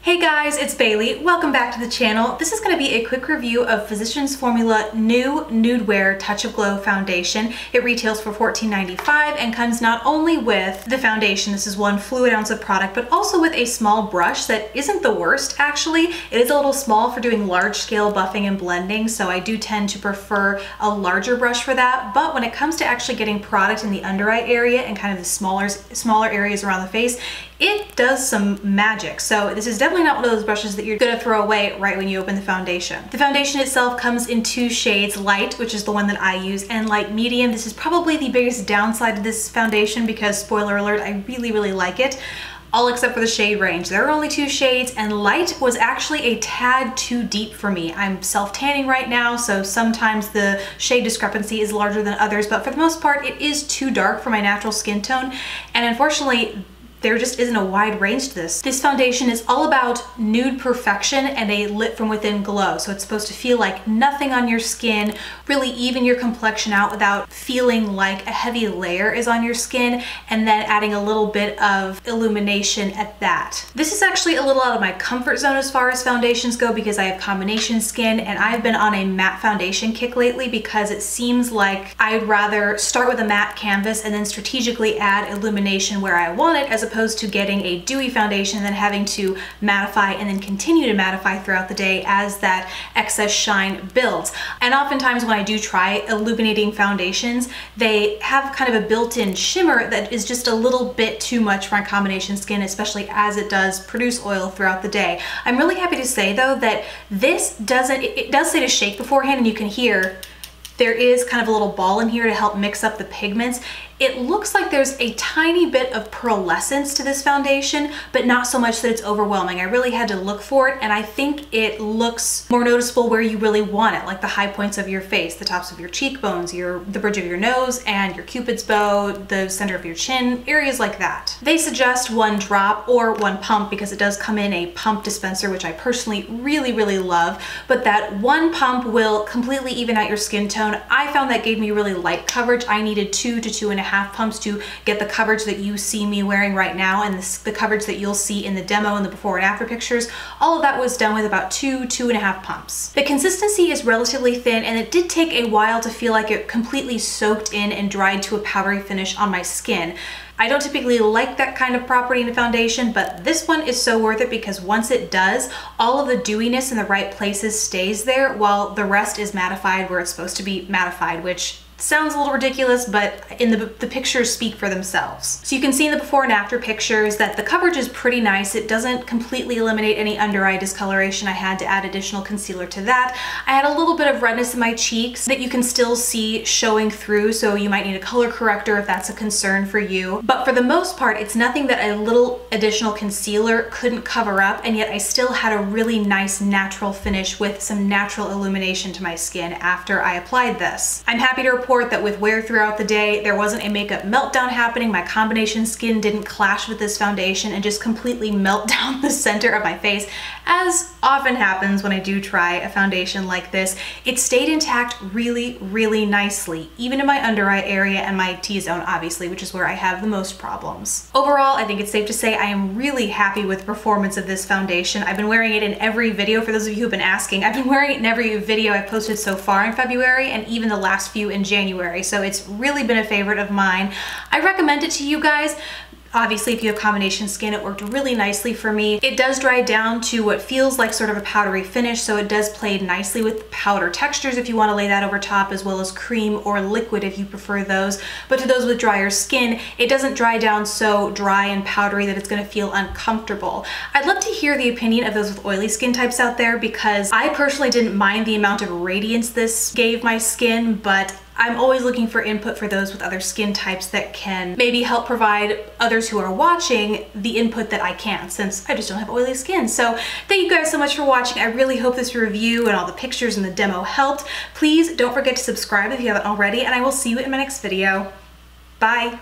Hey guys, it's Bailey. Welcome back to the channel. This is going to be a quick review of Physicians Formula new Nude Wear Touch of Glow foundation. It retails for $14.95 and comes not only with the foundation, this is 1 fluid ounce of product, but also with a small brush that isn't the worst actually. It is a little small for doing large scale buffing and blending, so I do tend to prefer a larger brush for that. But when it comes to actually getting product in the under eye area and kind of the smaller areas around the face, it does some magic. So this is definitely not one of those brushes that you're gonna throw away right when you open the foundation. The foundation itself comes in 2 shades, light, which is the one that I use, and light medium. This is probably the biggest downside of this foundation because, spoiler alert, I really like it. All except for the shade range. There are only 2 shades, and light was actually a tad too deep for me. I'm self-tanning right now, so sometimes the shade discrepancy is larger than others, but for the most part, it is too dark for my natural skin tone, and unfortunately, there just isn't a wide range to this. This foundation is all about nude perfection and a lit from within glow. So it's supposed to feel like nothing on your skin, really even your complexion out without feeling like a heavy layer is on your skin, and then adding a little bit of illumination at that. This is actually a little out of my comfort zone as far as foundations go because I have combination skin and I've been on a matte foundation kick lately because it seems like I'd rather start with a matte canvas and then strategically add illumination where I want it, as opposed to getting a dewy foundation and then having to mattify and then continue to mattify throughout the day as that excess shine builds. And oftentimes when I do try illuminating foundations, they have kind of a built-in shimmer that is just a little bit too much for my combination skin, especially as it does produce oil throughout the day. I'm really happy to say though that this doesn't, it does say to shake beforehand, and you can hear there is kind of a little ball in here to help mix up the pigments. It looks like there's a tiny bit of pearlescence to this foundation, but not so much that it's overwhelming. I really had to look for it, and I think it looks more noticeable where you really want it, like the high points of your face, the tops of your cheekbones, the bridge of your nose, and your cupid's bow, the center of your chin, areas like that. They suggest 1 drop or 1 pump because it does come in a pump dispenser, which I personally really love, but that 1 pump will completely even out your skin tone. I found that gave me really light coverage. I needed 2 to 2.5 pumps to get the coverage that you see me wearing right now, and the coverage that you'll see in the demo and the before and after pictures. All of that was done with about 2.5 pumps. The consistency is relatively thin, and it did take a while to feel like it completely soaked in and dried to a powdery finish on my skin. I don't typically like that kind of property in a foundation, but this one is so worth it because once it does, all of the dewiness in the right places stays there while the rest is mattified where it's supposed to be mattified, which sounds a little ridiculous, but in the pictures speak for themselves. So you can see in the before and after pictures that the coverage is pretty nice. It doesn't completely eliminate any under eye discoloration. I had to add additional concealer to that. I had a little bit of redness in my cheeks that you can still see showing through, so you might need a color corrector if that's a concern for you. But for the most part, it's nothing that a little additional concealer couldn't cover up, and yet I still had a really nice natural finish with some natural illumination to my skin after I applied this. I'm happy to report that with wear throughout the day, there wasn't a makeup meltdown happening. My combination skin didn't clash with this foundation and just completely melt down the center of my face, as often happens when I do try a foundation like this. It stayed intact really nicely, even in my under eye area and my T-zone, obviously, which is where I have the most problems. Overall, I think it's safe to say I am really happy with the performance of this foundation. I've been wearing it in every video. For those of you who've been asking, I've been wearing it in every video I've posted so far in February, and even the last few in January, so it's really been a favorite of mine. I recommend it to you guys. Obviously, if you have combination skin, it worked really nicely for me. It does dry down to what feels like sort of a powdery finish, so it does play nicely with powder textures if you want to lay that over top, as well as cream or liquid if you prefer those. But to those with drier skin, it doesn't dry down so dry and powdery that it's going to feel uncomfortable. I'd love to hear the opinion of those with oily skin types out there, because I personally didn't mind the amount of radiance this gave my skin, but I'm always looking for input for those with other skin types that can maybe help provide others who are watching the input that I can't, since I just don't have oily skin. So thank you guys so much for watching. I really hope this review and all the pictures and the demo helped. Please don't forget to subscribe if you haven't already, and I will see you in my next video. Bye.